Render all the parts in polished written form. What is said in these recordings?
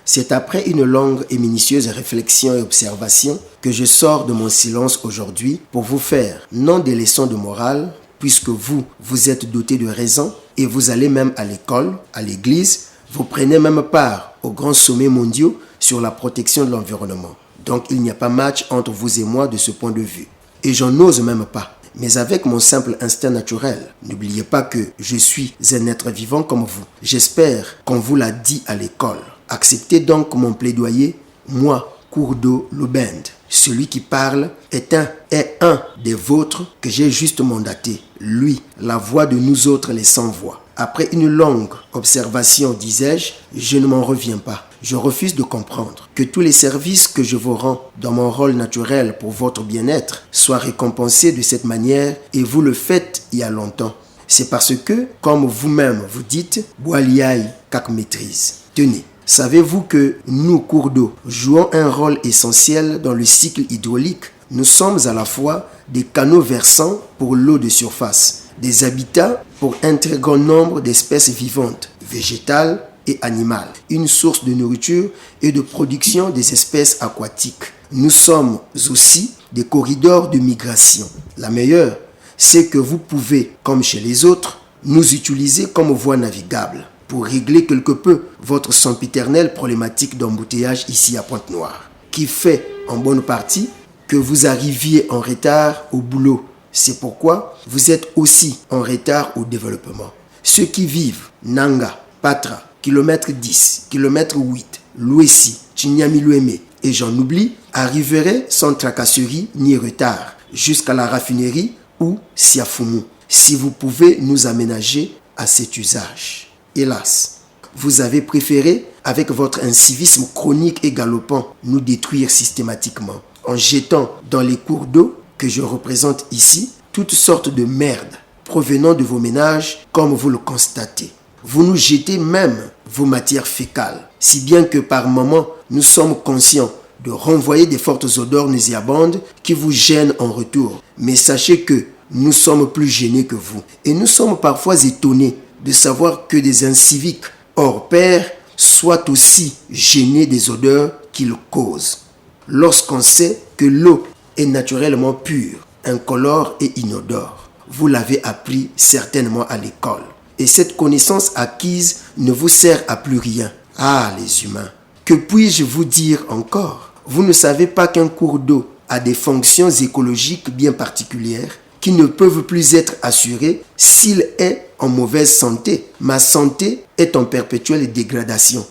C'est après une longue et minutieuse réflexion et observation que je sors de mon silence aujourd'hui pour vous faire non des leçons de morale, puisque vous êtes doté de raison et vous allez même à l'école, à l'église, vous prenez même part aux grands sommets mondiaux sur la protection de l'environnement. Donc il n'y a pas match entre vous et moi de ce point de vue. Et j'en ose même pas. Mais avec mon simple instinct naturel, n'oubliez pas que je suis un être vivant comme vous. J'espère qu'on vous l'a dit à l'école. Acceptez donc mon plaidoyer, moi, Kourdo Lubend. Celui qui parle est un des vôtres que j'ai juste mandaté. Lui, la voix de nous autres les sans-voix. Après une longue observation, disais-je, je ne m'en reviens pas. Je refuse de comprendre que tous les services que je vous rends dans mon rôle naturel pour votre bien-être soient récompensés de cette manière et vous le faites il y a longtemps. C'est parce que, comme vous-même vous dites, Boaliaï kak maîtrise. Tenez, savez-vous que nous, cours d'eau, jouons un rôle essentiel dans le cycle hydraulique? Nous sommes à la fois des canaux versants pour l'eau de surface, des habitats pour un très grand nombre d'espèces vivantes, végétales et animales, une source de nourriture et de production des espèces aquatiques. Nous sommes aussi des corridors de migration. La meilleure, c'est que vous pouvez, comme chez les autres, nous utiliser comme voie navigable pour régler quelque peu votre sempiternelle problématique d'embouteillage ici à Pointe-Noire, qui fait en bonne partie que vous arriviez en retard au boulot. C'est pourquoi vous êtes aussi en retard au développement. Ceux qui vivent Nanga, Patra, kilomètre 10, kilomètre 8, Louessi, Chinyamilueme et j'en oublie, arriveraient sans tracasserie ni retard jusqu'à la raffinerie ou Siafumu, si vous pouvez nous aménager à cet usage. Hélas, vous avez préféré, avec votre incivisme chronique et galopant, nous détruire systématiquement, en jetant dans les cours d'eau que je représente ici toutes sortes de merdes provenant de vos ménages, comme vous le constatez. Vous nous jetez même vos matières fécales, si bien que par moments, nous sommes conscients de renvoyer des fortes odeurs nauséabondes qui vous gênent en retour. Mais sachez que nous sommes plus gênés que vous. Et nous sommes parfois étonnés de savoir que des inciviques hors pair soient aussi gênés des odeurs qu'ils causent. Lorsqu'on sait que l'eau est naturellement pure, incolore et inodore. Vous l'avez appris certainement à l'école. Et cette connaissance acquise ne vous sert à plus rien. Ah, les humains! Que puis-je vous dire encore? Vous ne savez pas qu'un cours d'eau a des fonctions écologiques bien particulières qui ne peuvent plus être assurées s'il est en mauvaise santé. Ma santé est en perpétuelle dégradation.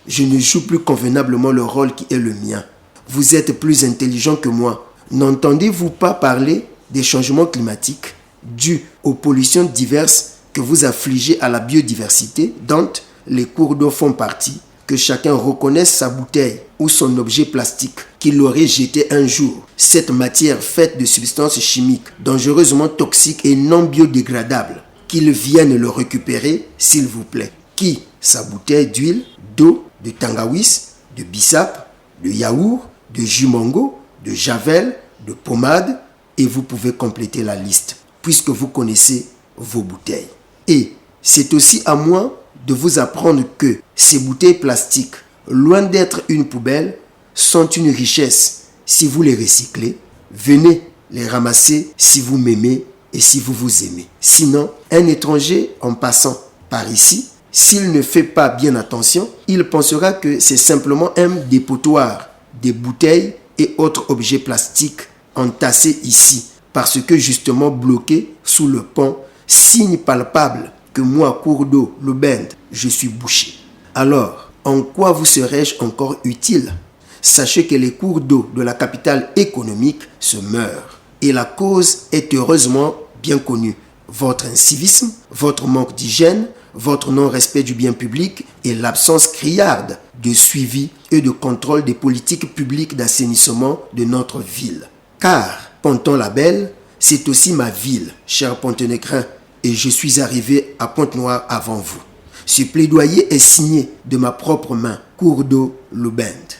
Je ne joue plus convenablement le rôle qui est le mien. Vous êtes plus intelligent que moi. N'entendez-vous pas parler des changements climatiques dus aux pollutions diverses que vous affligez à la biodiversité dont les cours d'eau font partie? Que chacun reconnaisse sa bouteille ou son objet plastique qu'il aurait jeté un jour. Cette matière faite de substances chimiques dangereusement toxiques et non biodégradables, qu'il vienne le récupérer s'il vous plaît. Qui? Sa bouteille d'huile, d'eau, de tangawis, de bissap, de yaourt, de jus mango, de javel, de pommade, et vous pouvez compléter la liste puisque vous connaissez vos bouteilles. Et c'est aussi à moi de vous apprendre que ces bouteilles plastiques, loin d'être une poubelle, sont une richesse si vous les recyclez. Venez les ramasser si vous m'aimez et si vous vous aimez. Sinon, un étranger en passant par ici, s'il ne fait pas bien attention, il pensera que c'est simplement un dépotoir des bouteilles et autres objets plastiques entassés ici, parce que justement bloqués sous le pont, signe palpable que moi, cours d'eau, le bend, je suis bouché. Alors, en quoi vous serais-je encore utile? Sachez que les cours d'eau de la capitale économique se meurent. Et la cause est heureusement bien connue. Votre incivisme, votre manque d'hygiène, votre non-respect du bien public et l'absence criarde de suivi et de contrôle des politiques publiques d'assainissement de notre ville. Car, Ponton-la-Belle, c'est aussi ma ville, cher Pontenecrin, et je suis arrivé à Pointe-Noire avant vous. Ce plaidoyer est signé de ma propre main, cours d'eau Lubend,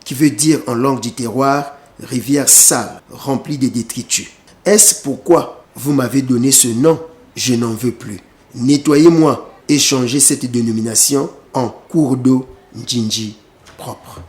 qui veut dire en langue du terroir, rivière sale, remplie de détritus. Est-ce pourquoi vous m'avez donné ce nom? Je n'en veux plus. Nettoyez-moi et changez cette dénomination en cours d'eau Njinji propre.